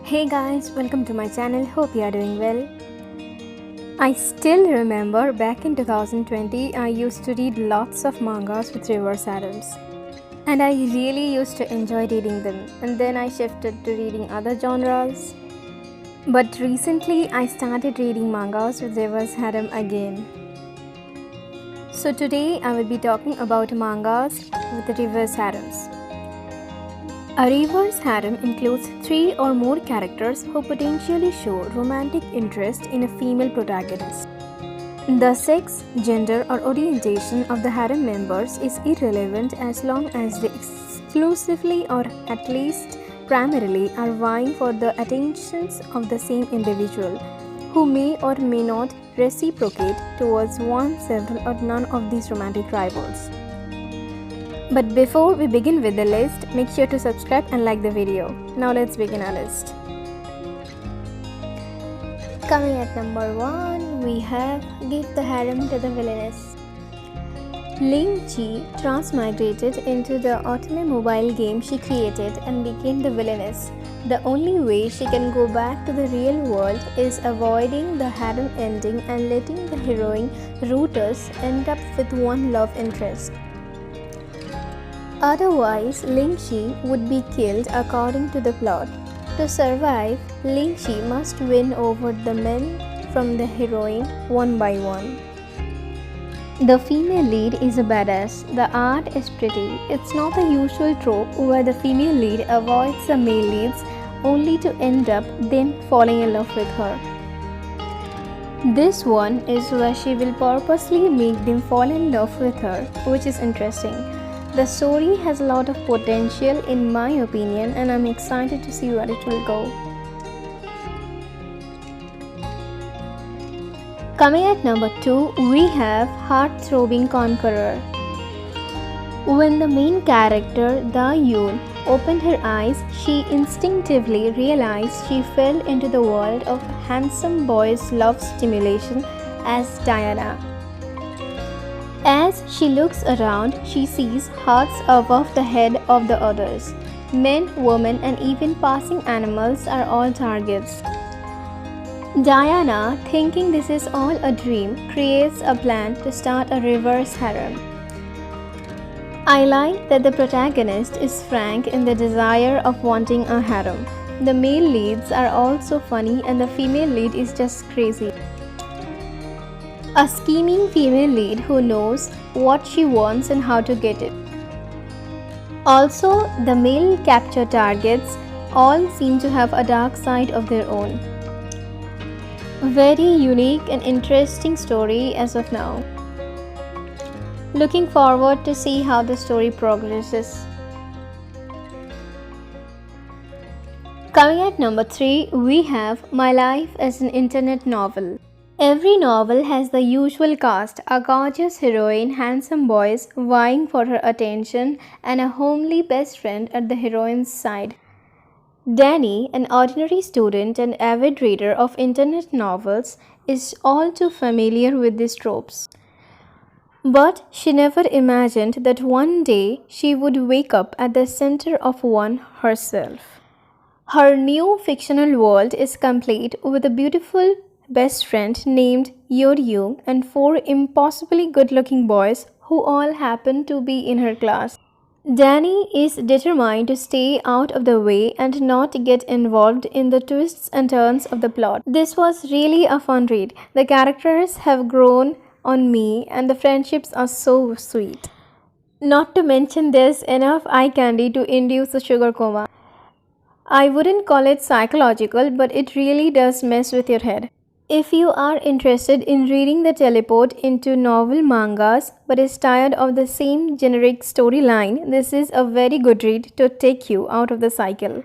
Hey guys, welcome to my channel. Hope you are doing well. I still remember back in 2020 I used to read lots of mangas with reverse harems. And I really used to enjoy reading them. And then I shifted to reading other genres. But recently I started reading mangas with reverse harem again. So today I will be talking about mangas with reverse harems. A reverse harem includes 3 or more characters who potentially show romantic interest in a female protagonist. The sex, gender, or orientation of the harem members is irrelevant as long as they exclusively or at least primarily are vying for the attentions of the same individual, who may or may not reciprocate towards one, several, or none of these romantic rivals. But before we begin with the list, make sure to subscribe and like the video. Now let's begin our list. Coming at number 1, we have Give the Harem to the Villainess. Ling Chi transmigrated into the automobile game she created and became the villainess. The only way she can go back to the real world is avoiding the harem ending and letting the heroine Rutus end up with one love interest. Otherwise, Ling Chi would be killed according to the plot. To survive, Ling Chi must win over the men from the heroine one by one. The female lead is a badass. The art is pretty. It's not the usual trope where the female lead avoids the male leads only to end up them falling in love with her. This one is where she will purposely make them fall in love with her, which is interesting. The story has a lot of potential in my opinion, and I'm excited to see where it will go. Coming at number 2, we have Heart-Throbbing Conqueror. When the main character, Da Yoon, opened her eyes, she instinctively realized she fell into the world of handsome boys' love stimulation as Diana. As she looks around, she sees hearts above the head of the others. Men, women, and even passing animals are all targets. Diana, thinking this is all a dream, creates a plan to start a reverse harem. I like that the protagonist is frank in the desire of wanting a harem. The male leads are also funny and the female lead is just crazy. A scheming female lead who knows what she wants and how to get it. Also, the male capture targets all seem to have a dark side of their own. Very unique and interesting story as of now. Looking forward to see how the story progresses. Coming at number 3, we have My Life as an Internet Novel. Every novel has the usual cast, a gorgeous heroine, handsome boys vying for her attention, and a homely best friend at the heroine's side. Danny, an ordinary student and avid reader of internet novels, is all too familiar with these tropes. But she never imagined that one day she would wake up at the center of one herself. Her new fictional world is complete with a beautiful best friend named Yoryung and 4 impossibly good-looking boys who all happen to be in her class. Danny is determined to stay out of the way and not get involved in the twists and turns of the plot. This was really a fun read. The characters have grown on me and the friendships are so sweet. Not to mention there's enough eye candy to induce a sugar coma. I wouldn't call it psychological, but it really does mess with your head. If you are interested in reading the teleport into novel mangas but is tired of the same generic storyline, this is a very good read to take you out of the cycle.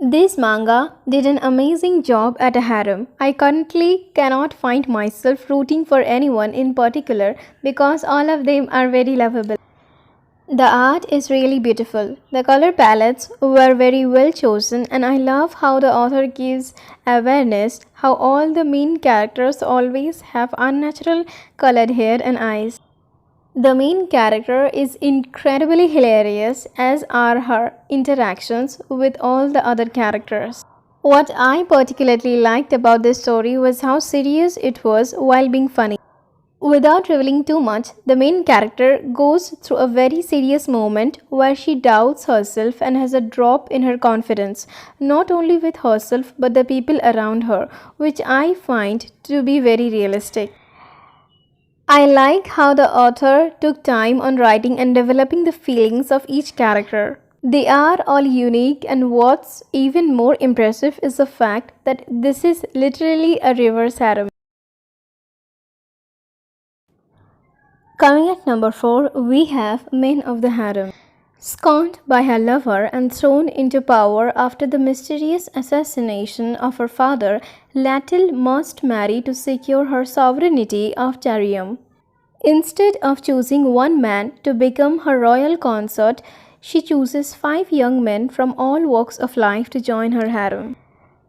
This manga did an amazing job at a harem. I currently cannot find myself rooting for anyone in particular because all of them are very lovable. The art is really beautiful. The color palettes were very well chosen and I love how the author gives awareness how all the main characters always have unnatural colored hair and eyes. The main character is incredibly hilarious, as are her interactions with all the other characters. What I particularly liked about this story was how serious it was while being funny. Without revealing too much, the main character goes through a very serious moment where she doubts herself and has a drop in her confidence, not only with herself but the people around her, which I find to be very realistic. I like how the author took time on writing and developing the feelings of each character. They are all unique, and what's even more impressive is the fact that this is literally a reverse harem. Coming at number 4, we have Men of the Harem. Scorned by her lover and thrown into power after the mysterious assassination of her father, Latil must marry to secure her sovereignty of Tarium. Instead of choosing one man to become her royal consort, she chooses 5 young men from all walks of life to join her harem.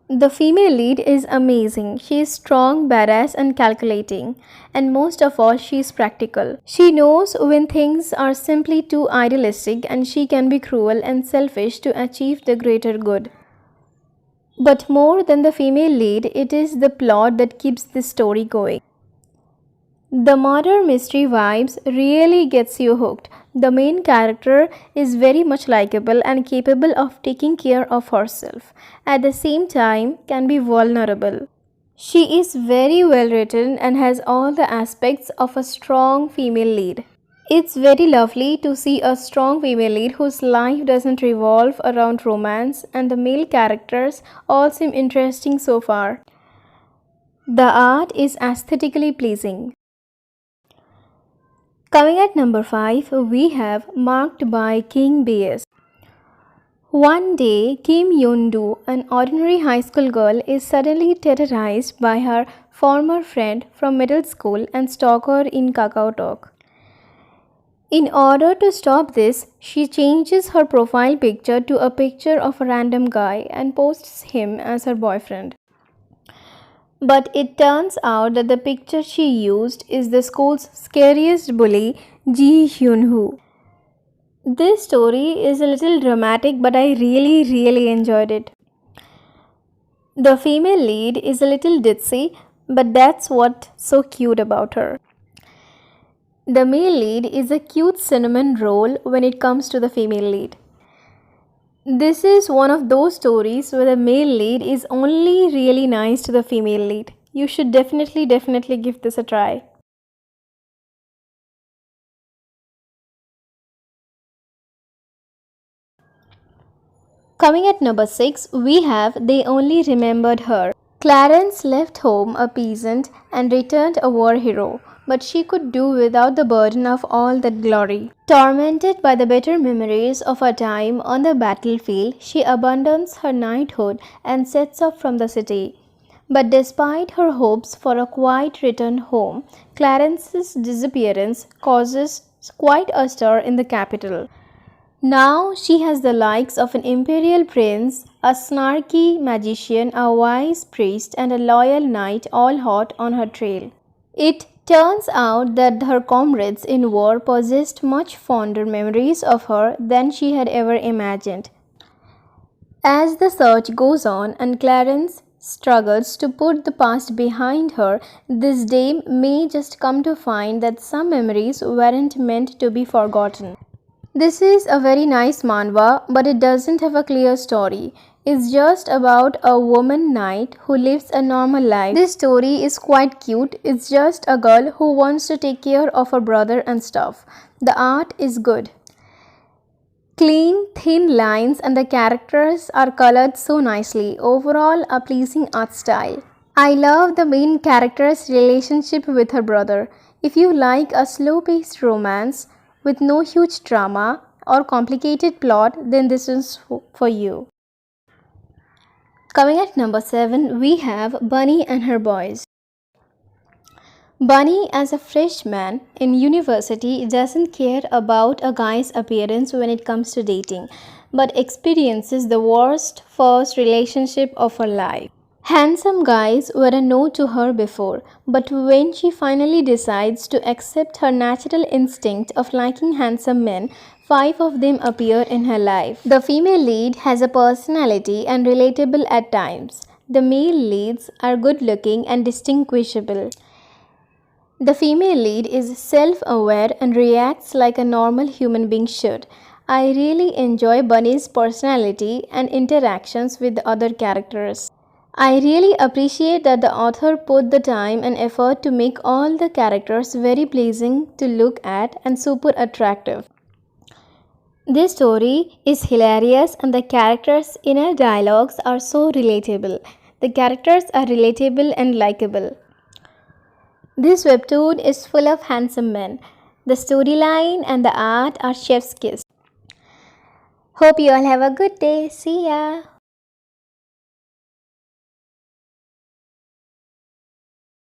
The female lead is amazing. She is strong, badass, and calculating. And most of all, she is practical. She knows when things are simply too idealistic and she can be cruel and selfish to achieve the greater good. But more than the female lead, it is the plot that keeps this story going. The murder mystery vibes really gets you hooked. The main character is very much likable and capable of taking care of herself. At the same time, can be vulnerable. She is very well written and has all the aspects of a strong female lead. It's very lovely to see a strong female lead whose life doesn't revolve around romance, and the male characters all seem interesting so far. The art is aesthetically pleasing. Coming at number 5, we have Marked by King BS. One day, Kim Yoon-do, an ordinary high school girl, is suddenly terrorized by her former friend from middle school and stalk her in KakaoTalk. In order to stop this, she changes her profile picture to a picture of a random guy and posts him as her boyfriend. But it turns out that the picture she used is the school's scariest bully, Ji Hyun-woo. This story is a little dramatic, but I really enjoyed it. The female lead is a little ditzy, but that's what's so cute about her. The male lead is a cute cinnamon roll when it comes to the female lead. This is one of those stories where the male lead is only really nice to the female lead. You should definitely give this a try. Coming at number 6, we have They Only Remembered Her. Clarence left home a peasant and returned a war hero, but she could do without the burden of all that glory. Tormented by the bitter memories of her time on the battlefield, she abandons her knighthood and sets off from the city. But despite her hopes for a quiet return home, Clarence's disappearance causes quite a stir in the capital. Now she has the likes of an imperial prince, a snarky magician, a wise priest, and a loyal knight all hot on her trail. It turns out that her comrades in war possessed much fonder memories of her than she had ever imagined. As the search goes on and Clarence struggles to put the past behind her, this dame may just come to find that some memories weren't meant to be forgotten. This is a very nice manhwa, but it doesn't have a clear story. It's just about a woman knight who lives a normal life. This story is quite cute. It's just a girl who wants to take care of her brother and stuff. The art is good. Clean, thin lines and the characters are colored so nicely. Overall, a pleasing art style. I love the main character's relationship with her brother. If you like a slow-paced romance with no huge drama or complicated plot, then this is for you. Coming at number 7, we have Bunny and Her Boys. Bunny, as a freshman in university, doesn't care about a guy's appearance when it comes to dating, but experiences the worst first relationship of her life. Handsome guys were a no to her before, but when she finally decides to accept her natural instinct of liking handsome men, 5 of them appear in her life. The female lead has a personality and relatable at times. The male leads are good looking and distinguishable. The female lead is self-aware and reacts like a normal human being should. I really enjoy Bunny's personality and interactions with the other characters. I really appreciate that the author put the time and effort to make all the characters very pleasing to look at and super attractive. This story is hilarious and the characters' inner dialogues are so relatable. The characters are relatable and likable. This webtoon is full of handsome men. The storyline and the art are chef's kiss. Hope you all have a good day. See ya.